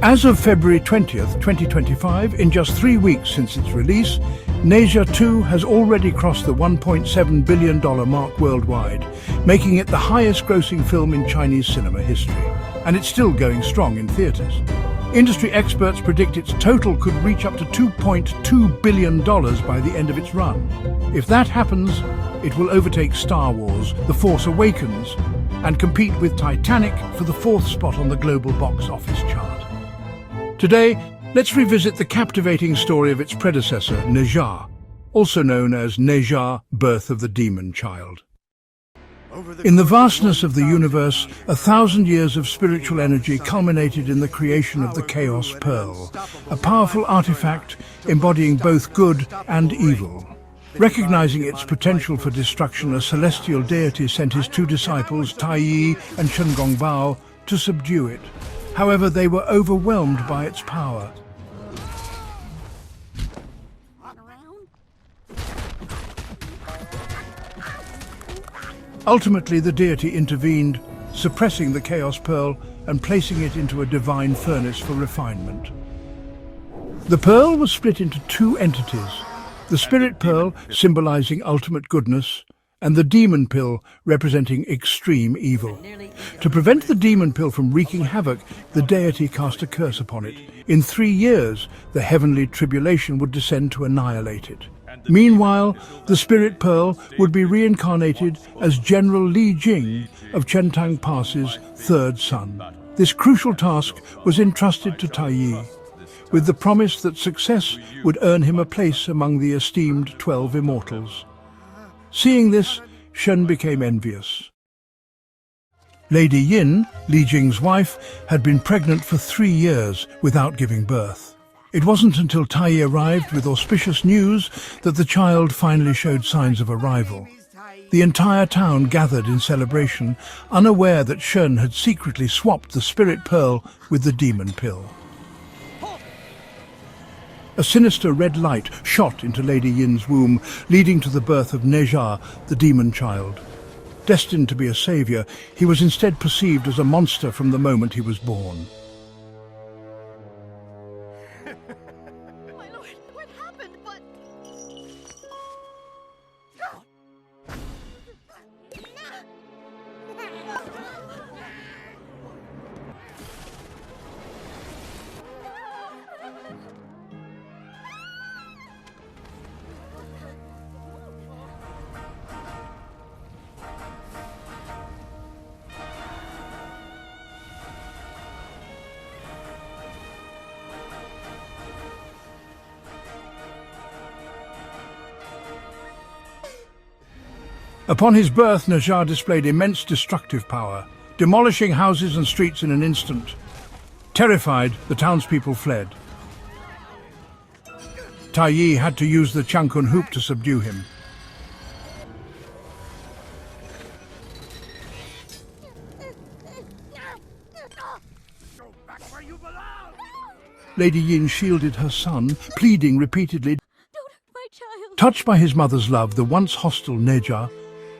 As of February 20th, 2025, in just 3 weeks since its release, Ne Zha 2 has already crossed the $1.7 billion mark worldwide, making it the highest-grossing film in Chinese cinema history. And it's still going strong in theaters. Industry experts predict its total could reach up to $2.2 billion by the end of its run. If that happens, it will overtake Star Wars, The Force Awakens, and compete with Titanic for the 4th spot on the global box office chart. Today, let's revisit the captivating story of its predecessor, Ne Zha, also known as Ne Zha, Birth of the Demon Child. In the vastness of the universe, 1,000 years of spiritual energy culminated in the creation of the Chaos Pearl, a powerful artifact embodying both good and evil. Recognizing its potential for destruction, a celestial deity sent his 2 disciples, Tai Yi and Shen Gongbao, to subdue it. However, they were overwhelmed by its power. Ultimately, the deity intervened, suppressing the Chaos Pearl and placing it into a divine furnace for refinement. The pearl was split into 2 entities, the Spirit Pearl, symbolizing ultimate goodness, and the Demon Pill, representing extreme evil. To prevent the Demon Pill from wreaking havoc, the deity cast a curse upon it. In 3 years, the heavenly tribulation would descend to annihilate it. Meanwhile, the Spirit Pearl would be reincarnated as General Li Jing of Chentang Pass's 3rd son. This crucial task was entrusted to Tai Yi, with the promise that success would earn him a place among the esteemed 12 immortals. Seeing this, Shen became envious. Lady Yin, Li Jing's wife, had been pregnant for 3 years without giving birth. It wasn't until Tai Yi arrived with auspicious news that the child finally showed signs of arrival. The entire town gathered in celebration, unaware that Shen had secretly swapped the Spirit Pearl with the Demon Pill. A sinister red light shot into Lady Yin's womb, leading to the birth of Ne Zha, the demon child. Destined to be a savior, he was instead perceived as a monster from the moment he was born. My lord, what happened? But... Upon his birth, Ne Zha displayed immense destructive power, demolishing houses and streets in an instant. Terrified, the townspeople fled. Tai Yi had to use the Changkun hoop to subdue him. Go back where you belong! Lady Yin shielded her son, pleading repeatedly. Don't hurt my child! Touched by his mother's love, the once hostile Ne Zha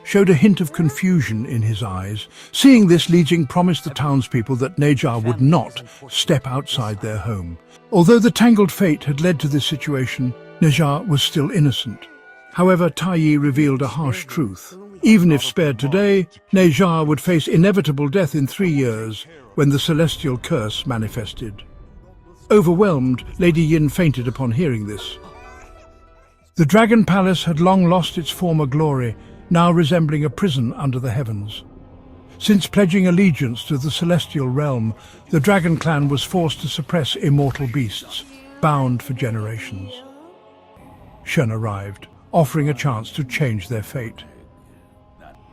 showed a hint of confusion in his eyes. Seeing this, Li Jing promised the townspeople that Ne Zha would not step outside their home. Although the tangled fate had led to this situation, Ne Zha was still innocent. However, Tai Yi revealed a harsh truth. Even if spared today, Ne Zha would face inevitable death in 3 years when the celestial curse manifested. Overwhelmed, Lady Yin fainted upon hearing this. The Dragon Palace had long lost its former glory, now resembling a prison under the heavens. Since pledging allegiance to the celestial realm, the Dragon Clan was forced to suppress immortal beasts, bound for generations. Shen arrived, offering a chance to change their fate.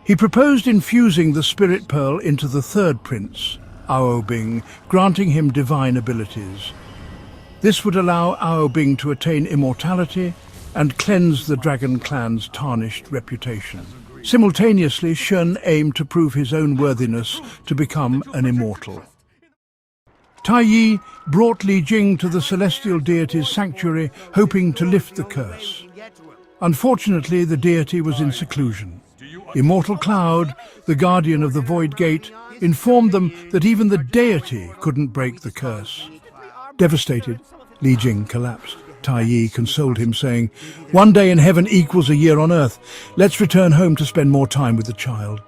He proposed infusing the Spirit Pearl into the 3rd prince, Ao Bing, granting him divine abilities. This would allow Ao Bing to attain immortality and cleanse the Dragon Clan's tarnished reputation. Simultaneously, Shen aimed to prove his own worthiness to become an immortal. Tai Yi brought Li Jing to the celestial deity's sanctuary, hoping to lift the curse. Unfortunately, the deity was in seclusion. Immortal Cloud, the guardian of the Void Gate, informed them that even the deity couldn't break the curse. Devastated, Li Jing collapsed. Tai Yi consoled him, saying, "One day in heaven equals a year on earth. Let's return home to spend more time with the child."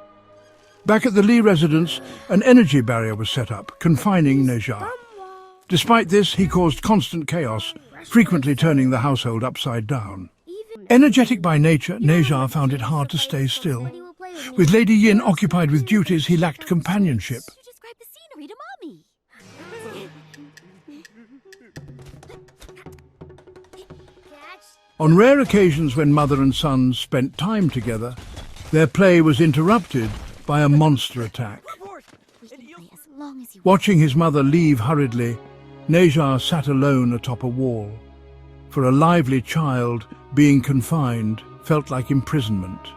Back at the Li residence, an energy barrier was set up, confining Ne Zha. Despite this, he caused constant chaos, frequently turning the household upside down. Energetic by nature, Ne Zha found it hard to stay still. With Lady Yin occupied with duties, he lacked companionship. You describe the scenery to Mommy. On rare occasions when mother and son spent time together, their play was interrupted by a monster attack. We can play as long as you want. Watching his mother leave hurriedly, Ne Zha sat alone atop a wall. For a lively child, being confined felt like imprisonment.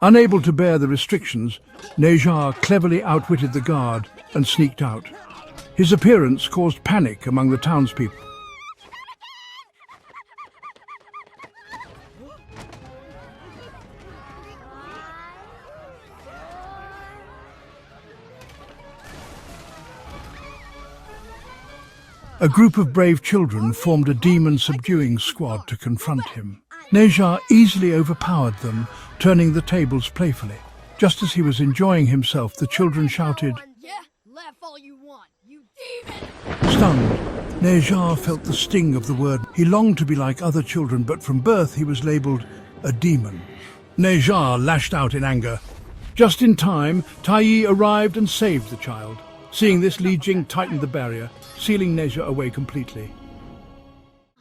Unable to bear the restrictions, Ne Zha cleverly outwitted the guard and sneaked out. His appearance caused panic among the townspeople. A group of brave children formed a demon-subduing squad to confront him. Ne Zha easily overpowered them, turning the tables playfully. Just as he was enjoying himself, the children shouted, Yeah, laugh all you want, you demon! Stunned, Ne Zha felt the sting of the word. He longed to be like other children, but from birth he was labelled a demon. Ne Zha lashed out in anger. Just in time, Tai Yi arrived and saved the child. Seeing this, Li Jing tightened the barrier, sealing Ne Zha away completely.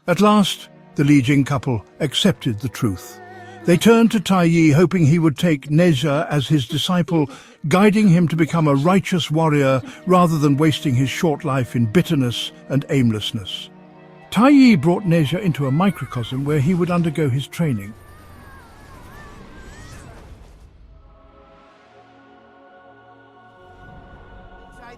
At last, the Li Jing couple accepted the truth. They turned to Tai Yi, hoping he would take Ne Zha as his disciple, guiding him to become a righteous warrior rather than wasting his short life in bitterness and aimlessness. Tai Yi brought Ne Zha into a microcosm where he would undergo his training.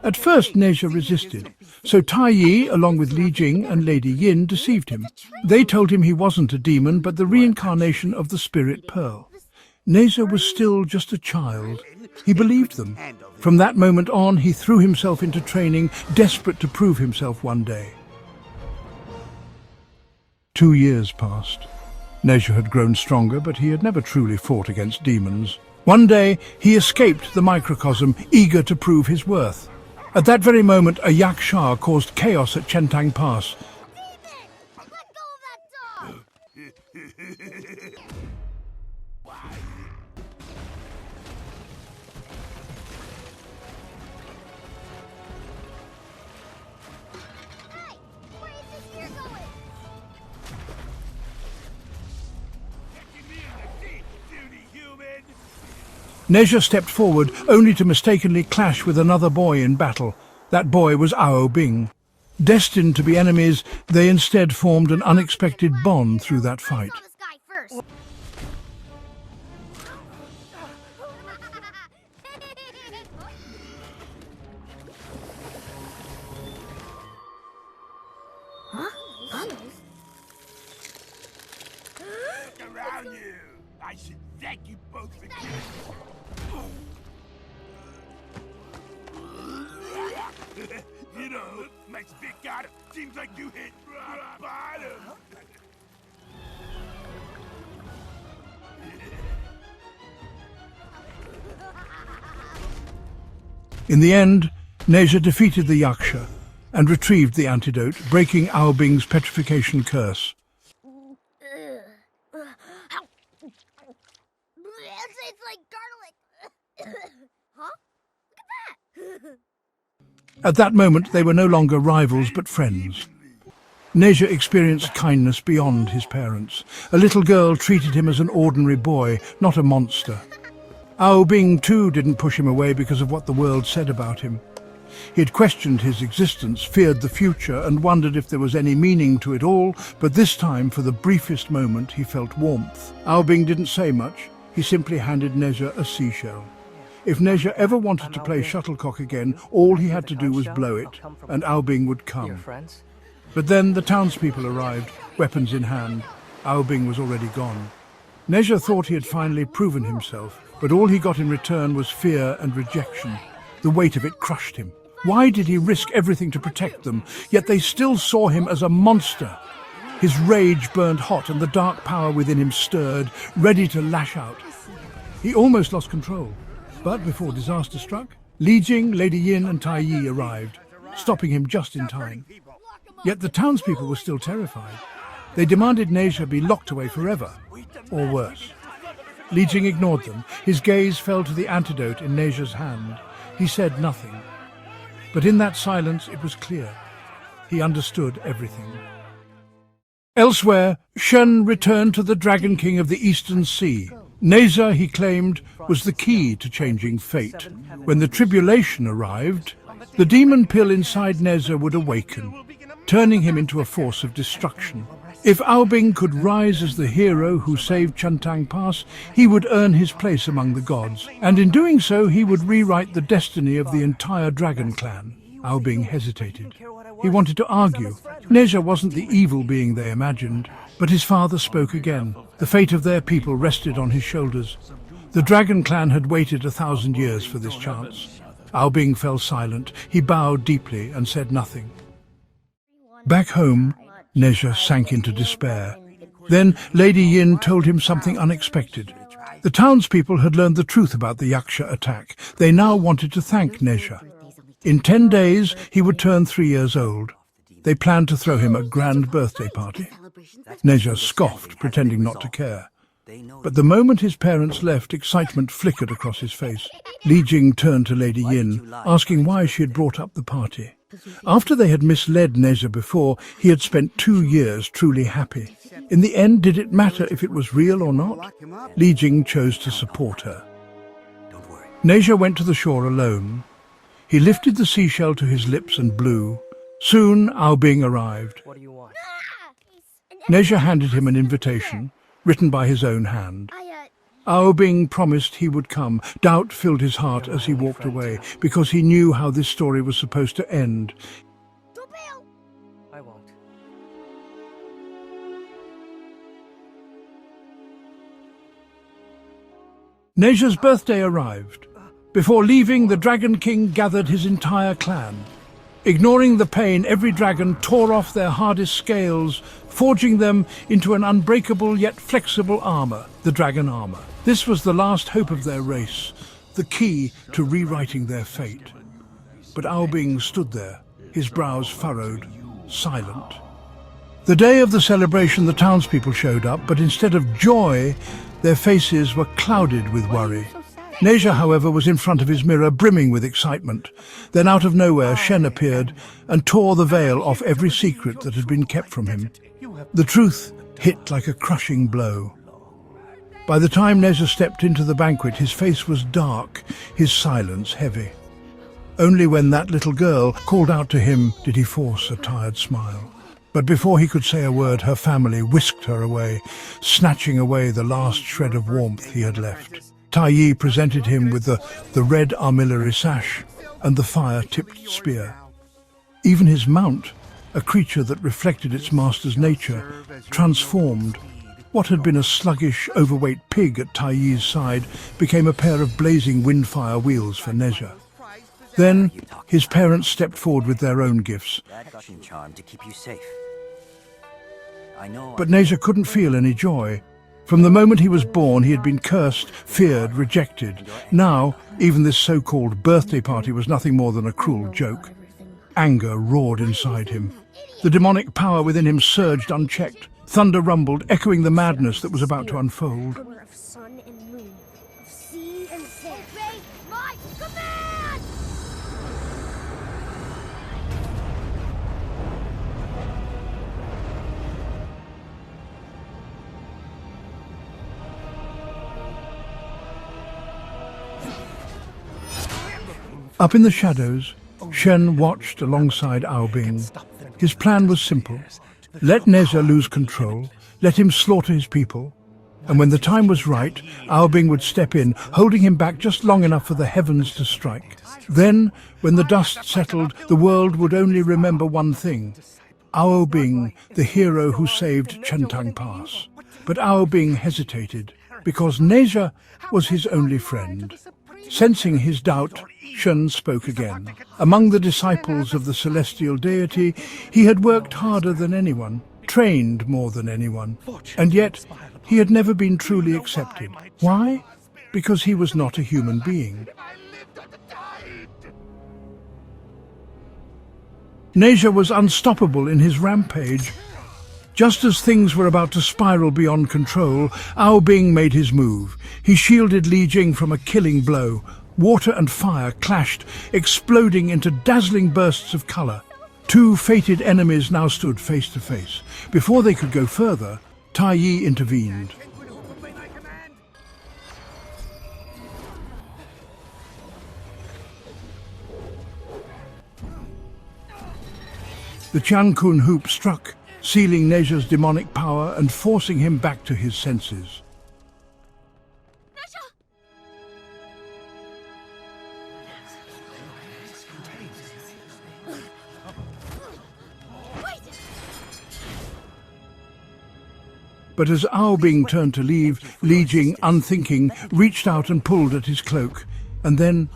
At first, Ne Zha resisted, so Tai Yi, along with Li Jing and Lady Yin, deceived him. They told him he wasn't a demon, but the reincarnation of the spirit pearl. Ne Zha was still just a child. He believed them. From that moment on, he threw himself into training, desperate to prove himself one day. 2 years passed. Ne Zha had grown stronger, but he had never truly fought against demons. One day, he escaped the microcosm, eager to prove his worth. At that very moment, a yaksha caused chaos at Chentang Pass. Let go of that dog! Hey, where is this spear going? Ne Zha stepped forward, only to mistakenly clash with another boy in battle. That boy was Ao Bing. Destined to be enemies, they instead formed an unexpected bond through that fight. I saw this guy first. Look around you. I should thank you both for giving. You know, makes big guy. Seems like you hit rock bottom. In the end, Ne Zha defeated the yaksha and retrieved the antidote, breaking Ao Bing's petrification curse. It's like garlic. Huh? Look at that. At that moment, they were no longer rivals but friends. Ne Zha experienced kindness beyond his parents. A little girl treated him as an ordinary boy, not a monster. Ao Bing, too, didn't push him away because of what the world said about him. He had questioned his existence, feared the future, and wondered if there was any meaning to it all, but this time, for the briefest moment, he felt warmth. Ao Bing didn't say much. He simply handed Ne Zha a seashell. If Ne Zha ever wanted to play shuttlecock again, all he had to do was blow it, and Ao Bing would come. But then the townspeople arrived, weapons in hand. Ao Bing was already gone. Ne Zha thought he had finally proven himself, but all he got in return was fear and rejection. The weight of it crushed him. Why did he risk everything to protect them? Yet they still saw him as a monster. His rage burned hot and the dark power within him stirred, ready to lash out. He almost lost control. But before disaster struck, Li Jing, Lady Yin and Tai Yi arrived, stopping him just in time. Yet the townspeople were still terrified. They demanded Ne Zha be locked away forever, or worse. Li Jing ignored them. His gaze fell to the antidote in Ne Zha's hand. He said nothing. But in that silence it was clear. He understood everything. Elsewhere, Shen returned to the Dragon King of the Eastern Sea. Ne Zha, he claimed, was the key to changing fate. When the tribulation arrived, the demon pill inside Ne Zha would awaken, turning him into a force of destruction. If Aobing could rise as the hero who saved Chantang Pass, he would earn his place among the gods, and in doing so he would rewrite the destiny of the entire dragon clan. Aobing hesitated. He wanted to argue. Ne Zha wasn't the evil being they imagined, but his father spoke again. The fate of their people rested on his shoulders. The dragon clan had waited 1,000 years for this chance. Aobing fell silent. He bowed deeply and said nothing. Back home, Ne Zha sank into despair. Then Lady Yin told him something unexpected. The townspeople had learned the truth about the Yaksha attack. They now wanted to thank Ne Zha. In 10 days, he would turn 3 years old. They planned to throw him a grand birthday party. Ne Zha scoffed, pretending not to care. But the moment his parents left, excitement flickered across his face. Li Jing turned to Lady Yin, asking why she had brought up the party. After they had misled Ne Zha before, he had spent 2 years truly happy. In the end, did it matter if it was real or not? Li Jing chose to support her. Ne Zha went to the shore alone. He lifted the seashell to his lips and blew. Soon, Aobing arrived. Ne Zha handed him an invitation, written by his own hand. Aobing promised he would come. Doubt filled his heart as he walked away, because he knew how this story was supposed to end. I won't. Ne Zha's birthday arrived. Before leaving, the Dragon King gathered his entire clan. Ignoring the pain, every dragon tore off their hardest scales, forging them into an unbreakable yet flexible armor, the dragon armor. This was the last hope of their race, the key to rewriting their fate. But Aobing stood there, his brows furrowed, silent. The day of the celebration, the townspeople showed up, but instead of joy, their faces were clouded with worry. Ne Zha, however, was in front of his mirror, brimming with excitement. Then out of nowhere, Shen appeared and tore the veil off every secret that had been kept from him. The truth hit like a crushing blow. By the time Ne Zha stepped into the banquet, his face was dark, his silence heavy. Only when that little girl called out to him did he force a tired smile. But before he could say a word, her family whisked her away, snatching away the last shred of warmth he had left. Tai Yi presented him with the red armillary sash and the fire-tipped spear. Even his mount, a creature that reflected its master's nature, transformed. What had been a sluggish, overweight pig at Tai Yi's side became a pair of blazing windfire wheels for Ne Zha. Then his parents stepped forward with their own gifts. Charm to keep you safe. I know. But Ne Zha couldn't feel any joy. From the moment he was born, he had been cursed, feared, rejected. Now, even this so-called birthday party was nothing more than a cruel joke. Anger roared inside him. The demonic power within him surged unchecked. Thunder rumbled, echoing the madness that was about to unfold. Of sun and moon, of sea and sand. Obey my command! Up in the shadows, Shen watched alongside Aobing. His plan was simple. Let Ne Zha lose control, let him slaughter his people, and when the time was right, Aobing would step in, holding him back just long enough for the heavens to strike. Then, when the dust settled, the world would only remember one thing: Aobing, the hero who saved Chantang Pass. But Aobing hesitated, because Ne Zha was his only friend. Sensing his doubt, Shun spoke again. Among the disciples of the celestial deity, he had worked harder than anyone, trained more than anyone, and yet he had never been truly accepted. Why? Because he was not a human being. Ne Zha was unstoppable in his rampage. Just as things were about to spiral beyond control, Ao Bing made his move. He shielded Li Jing from a killing blow. Water and fire clashed, exploding into dazzling bursts of color. Two fated enemies now stood face to face. Before they could go further, Tai Yi intervened. The Qian Kun hoop struck, sealing Ne Zha's demonic power and forcing him back to his senses. But as Ao Bing turned to leave, Li Jing, unthinking, reached out and pulled at his cloak. And then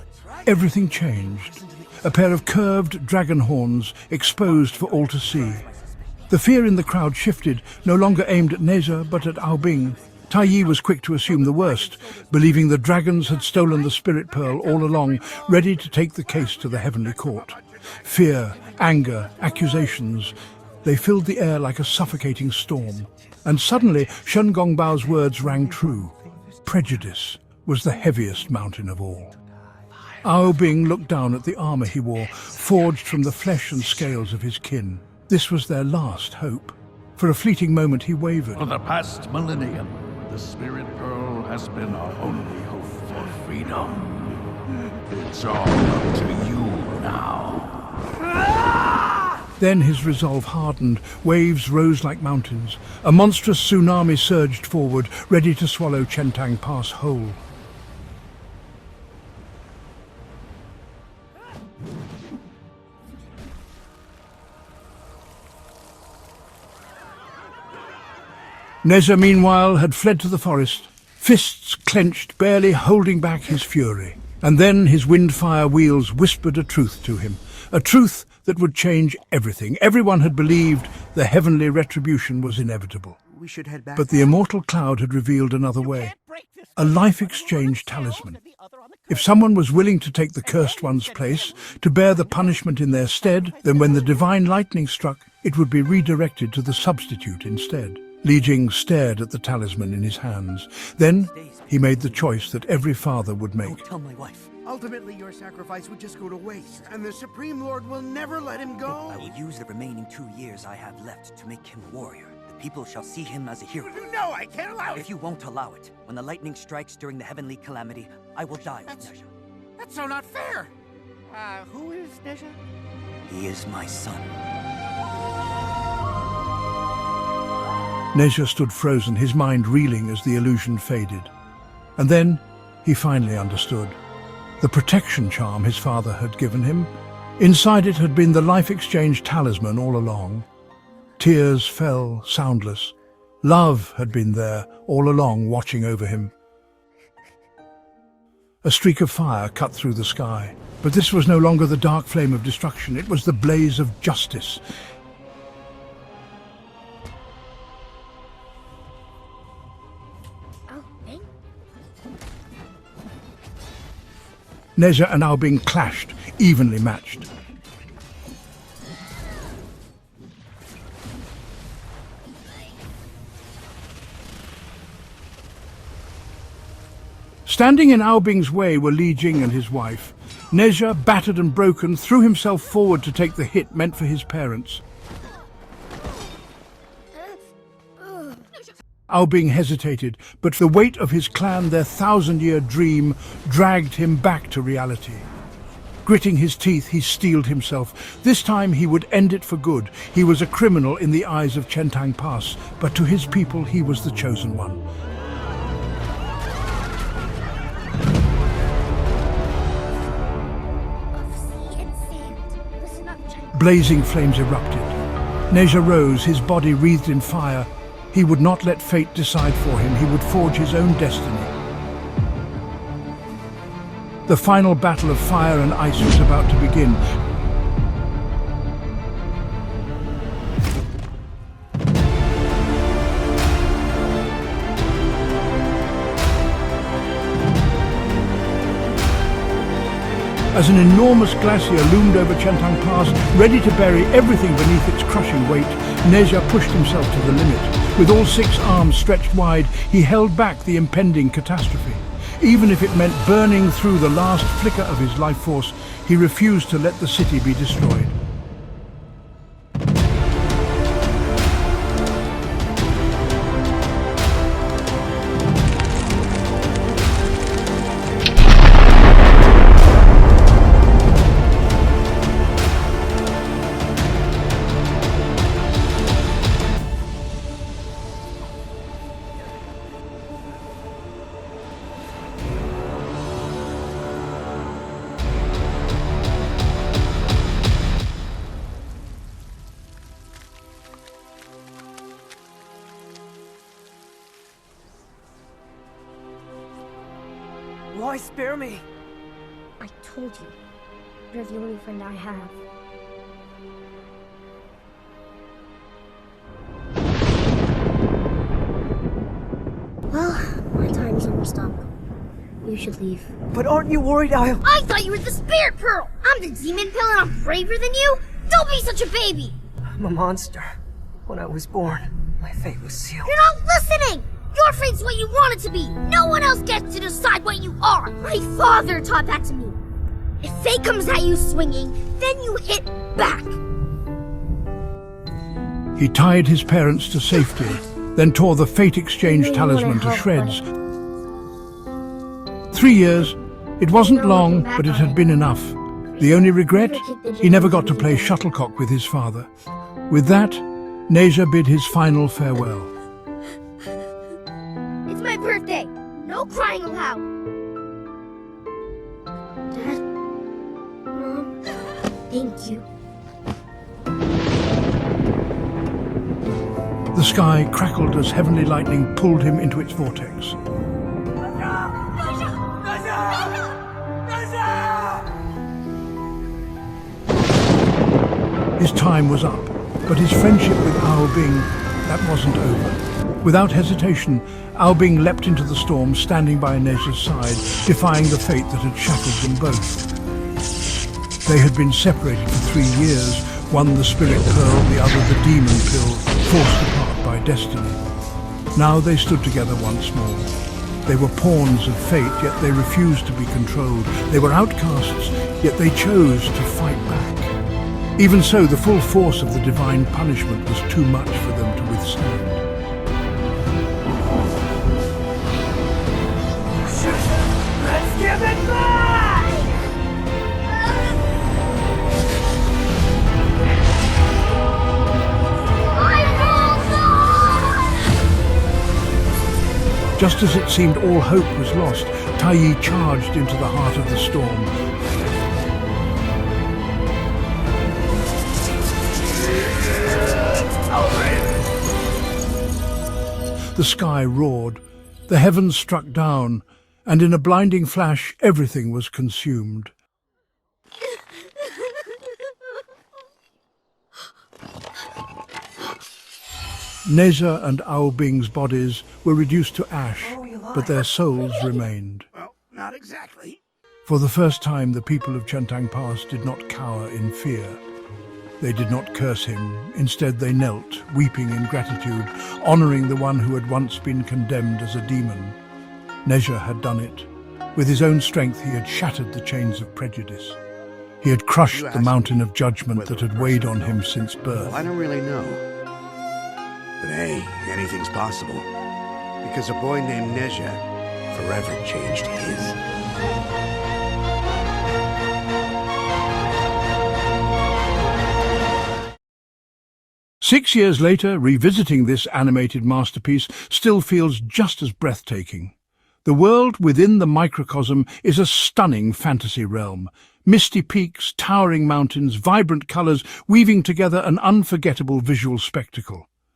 everything changed. A pair of curved dragon horns exposed for all to see. The fear in the crowd shifted, no longer aimed at Ne Zha, but at Ao Bing. Tai Yi was quick to assume the worst, believing the dragons had stolen the spirit pearl all along, ready to take the case to the heavenly court. Fear, anger, accusations, they filled the air like a suffocating storm. And suddenly, Shen Gongbao's words rang true. Prejudice was the heaviest mountain of all. Ao Bing looked down at the armor he wore, forged from the flesh and scales of his kin. This was their last hope. For a fleeting moment he wavered. For the past millennium, the Spirit Pearl has been our only hope for freedom. It's all up to you now. Then his resolve hardened, waves rose like mountains. A monstrous tsunami surged forward, ready to swallow Chentang Pass whole. Ne Zha, meanwhile, had fled to the forest, fists clenched, barely holding back his fury. And then his windfire wheels whispered a truth to him, a truth that would change everything. Everyone had believed the heavenly retribution was inevitable. We should head back. But the immortal cloud had revealed another way, a life exchange talisman. If someone was willing to take the cursed one's place, to bear the punishment in their stead, then when the divine lightning struck, it would be redirected to the substitute instead. Li Jing stared at the talisman in his hands. Then he made the choice that every father would make. Don't tell my wife. Ultimately, your sacrifice would just go to waste, and the Supreme Lord will never let him go. I will use the remaining 2 years I have left to make him warrior. The people shall see him as a hero. No, I can't allow it. If you won't allow it, when the lightning strikes during the heavenly calamity, I will die with Ne Zha. That's so not fair. Who is Ne Zha? He is my son. Ne Zha stood frozen, his mind reeling as the illusion faded. And then he finally understood. The protection charm his father had given him. Inside it had been the life exchange talisman all along. Tears fell soundless. Love had been there all along, watching over him. A streak of fire cut through the sky. But this was no longer the dark flame of destruction. It was the blaze of justice. Ne Zha and Ao Bing clashed, evenly matched. Standing in Ao Bing's way were Li Jing and his wife. Ne Zha, battered and broken, threw himself forward to take the hit meant for his parents. Ao Bing hesitated, but the weight of his clan, their 1,000-year dream, dragged him back to reality. Gritting his teeth, he steeled himself. This time he would end it for good. He was a criminal in the eyes of Chentang Pass, but to his people he was the chosen one. Blazing flames erupted. Ne Zha rose, his body wreathed in fire. He would not let fate decide for him. He would forge his own destiny. The final battle of fire and ice was about to begin. As an enormous glacier loomed over Chantang Pass, ready to bury everything beneath its crushing weight, Ne Zha pushed himself to the limit. With all 6 arms stretched wide, he held back the impending catastrophe. Even if it meant burning through the last flicker of his life force, he refused to let the city be destroyed. Why spare me? I told you. You're the only friend I have. Well, my time's almost up. You should leave. But aren't you worried I'll... I thought you were the Spirit Pearl! I'm the Demon Pill and I'm braver than you? Don't be such a baby! I'm a monster. When I was born, my fate was sealed. You're not listening! Your fate's what you want it to be! No one else gets to decide what you are! My father taught that to me! If fate comes at you swinging, then you hit back! He tied his parents to safety, then tore the Fate Exchange talisman to shreds. 3 years. It wasn't long, but it had been enough. The only regret? He never got to play shuttlecock with his father. With that, Ne Zha bid his final farewell. It's my birthday! No crying allowed! Dad? Mom? Thank you. The sky crackled as heavenly lightning pulled him into its vortex. His time was up, but his friendship with Ao Bing, that wasn't over. Without hesitation, Ao Bing leapt into the storm, standing by Ne Zha's side, defying the fate that had shackled them both. They had been separated for 3 years, one the Spirit Pearl, the other the Demon Pill, forced apart by destiny. Now they stood together once more. They were pawns of fate, yet they refused to be controlled. They were outcasts, yet they chose to fight back. Even so, the full force of the divine punishment was too much for them to withstand. Let's give it back! Just as it seemed all hope was lost, Tai Yi charged into the heart of the storm. The sky roared, the heavens struck down, and in a blinding flash everything was consumed. Ne Zha and Ao Bing's bodies were reduced to ash, but their souls remained. Well, not exactly. For the first time, the people of Chantang Pass did not cower in fear. They did not curse him. Instead, they knelt, weeping in gratitude, honoring the one who had once been condemned as a demon. Ne Zha had done it. With his own strength, he had shattered the chains of prejudice. He had crushed the mountain of judgment that had weighed on him since birth. Well, I don't really know. But hey, anything's possible. Because a boy named Ne Zha forever changed his. 6 years later, revisiting this animated masterpiece still feels just as breathtaking. The world within the microcosm is a stunning fantasy realm. Misty peaks, towering mountains, vibrant colors, weaving together an unforgettable visual spectacle.